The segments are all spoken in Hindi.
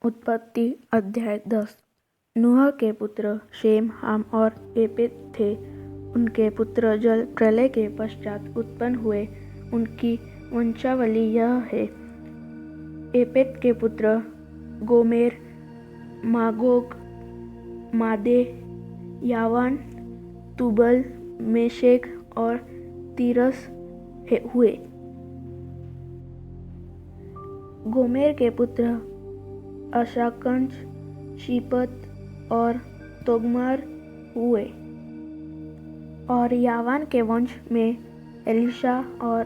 उत्पत्ति अध्याय 10। नूह के पुत्र शेम, हाम और येपेत थे। उनके पुत्र जल प्रलय के पश्चात उत्पन्न हुए। उनकी वंशावली यह है। येपेत के पुत्र गोमेर, मागोग, मादे, यावान, तुबल, मेशेक और तीरस हुए। गोमेर के पुत्र अशाकंज, शीपत और तोगमार हुए। और यावान के वंश में एलीशा और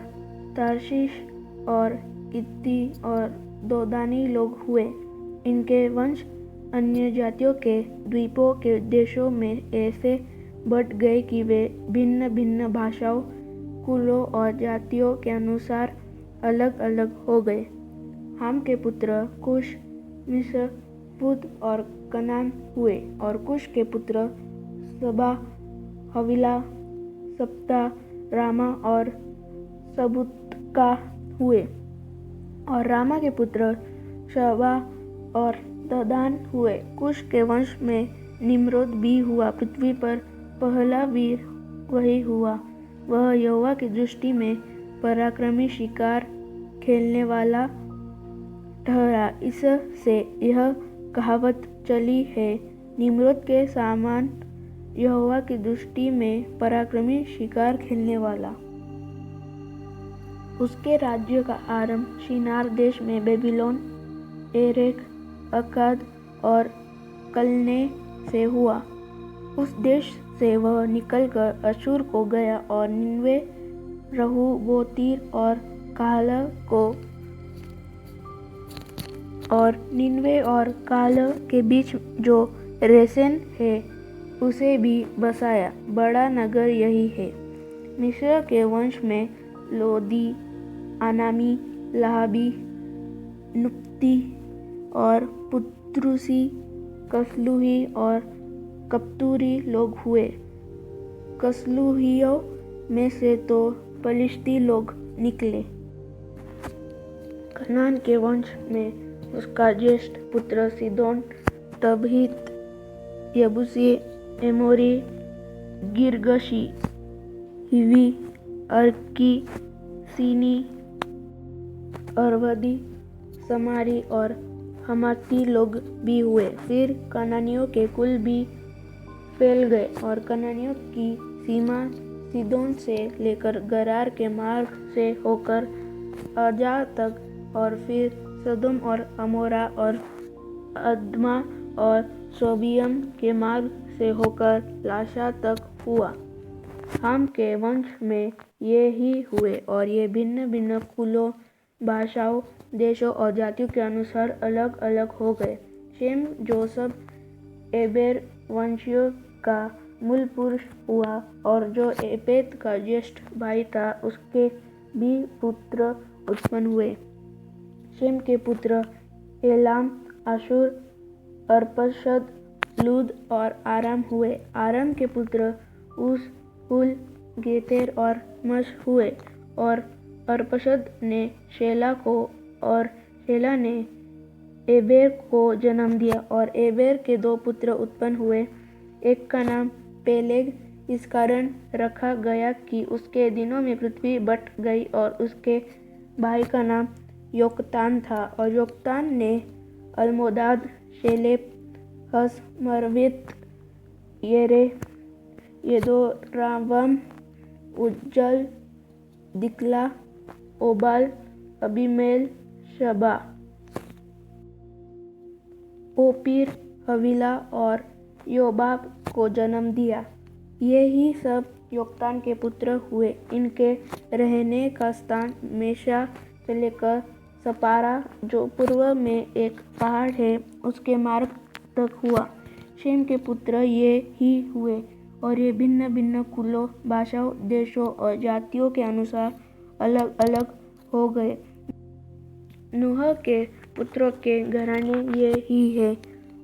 तार्शीश और कित्ती और दोदानी लोग हुए। इनके वंश अन्य जातियों के द्वीपों के देशों में ऐसे बट गए कि वे भिन्न भिन्न भाषाओं, कुलों और जातियों के अनुसार अलग अलग हो गए। हाम के पुत्र कुश, मिस्र, पुत और कनान हुए। और कुश के पुत्र सबा, हवीला, सप्ता, रामा और सबूतका हुए। और रामा के पुत्र शबा और ददान हुए। कुश के वंश में निम्रोद भी हुआ। पृथ्वी पर पहला वीर वही हुआ। वह यहोवा की दृष्टि में पराक्रमी, शिकार खेलने वाला ठहरा। इससे यह कहावत चली है, निम्रोद के समान यहोवा की दृष्टि में पराक्रमी, शिकार खेलने वाला। उसके राज्य का आरंभ शिनार देश में बेबीलोन, एरेक, अक्काद और कलने से हुआ। उस देश से वह निकलकर अश्शूर को गया और निनवे, रहोबोतीर और काल के बीच जो रेसेन है उसे भी बसाया। बड़ा नगर यही है। मिस्र के वंश में लोदी, अनामी, लहाबी, नुप्ती और पुत्रूसी, कसलुही और कप्तूरी लोग हुए। कसलुहियों में से तो पलिश्ती लोग निकले। कनान के वंश में उसका ज्येष्ठ पुत्र सीदोन, तबहीत, यबूसी, एमोरी, गिर्गशी, हिवी, अर्की, सीनी, अरवदी, समारी और हमाती लोग भी हुए। फिर कनानियों के कुल भी फैल गए और कनानियों की सीमा सीदोन से लेकर गरार के मार्ग से होकर अजा तक और फिर सदोम और अमोरा और अदमा और सोबियम के मार्ग से होकर लाशा तक हुआ। हाम के वंश में ये ही हुए और ये भिन्न भिन्न कुलों, भाषाओं, देशों और जातियों के अनुसार अलग अलग हो गए। शेम, जो सब एबेर वंशियों का मूल पुरुष हुआ और जो येपेत का ज्येष्ठ भाई था, उसके भी पुत्र उत्पन्न हुए। शेम के पुत्र एलाम, आशूर, अर्पक्षद, लूद और आराम हुए। आराम के पुत्र उस, हुल, गेतेर और मश हुए। और अर्पक्षद ने शेला को और शेला ने एबेर को जन्म दिया। और एबेर के दो पुत्र उत्पन्न हुए। एक का नाम पेलेग इस कारण रखा गया कि उसके दिनों में पृथ्वी बट गई। और उसके भाई का नाम योक्तान था। और योक्तान ने अल्मोदाद, शेलेप, हसमर्वित, येदोरावम, उज्जल, दिक्ला, ओबाल, अबीमेल, शबा, ओपीर, हवीला और योबाब को जन्म दिया। ये ही सब योक्तान के पुत्र हुए। इनके रहने का स्थान मेशा से लेकर सपारा, जो पूर्व में एक पहाड़ है, उसके मार्ग तक हुआ। शेम के पुत्र ये ही हुए और ये भिन्न भिन्न कुलों, भाषाओं, देशों और जातियों के अनुसार अलग अलग हो गए। नूह के पुत्रों के घराने ये ही है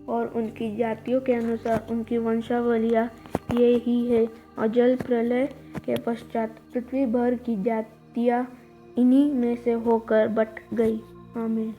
और उनकी जातियों के अनुसार उनकी वंशावलियाँ ये ही है। और जल प्रलय के पश्चात पृथ्वी भर की जातियाँ इन्हीं में से होकर बट गई। आमीन।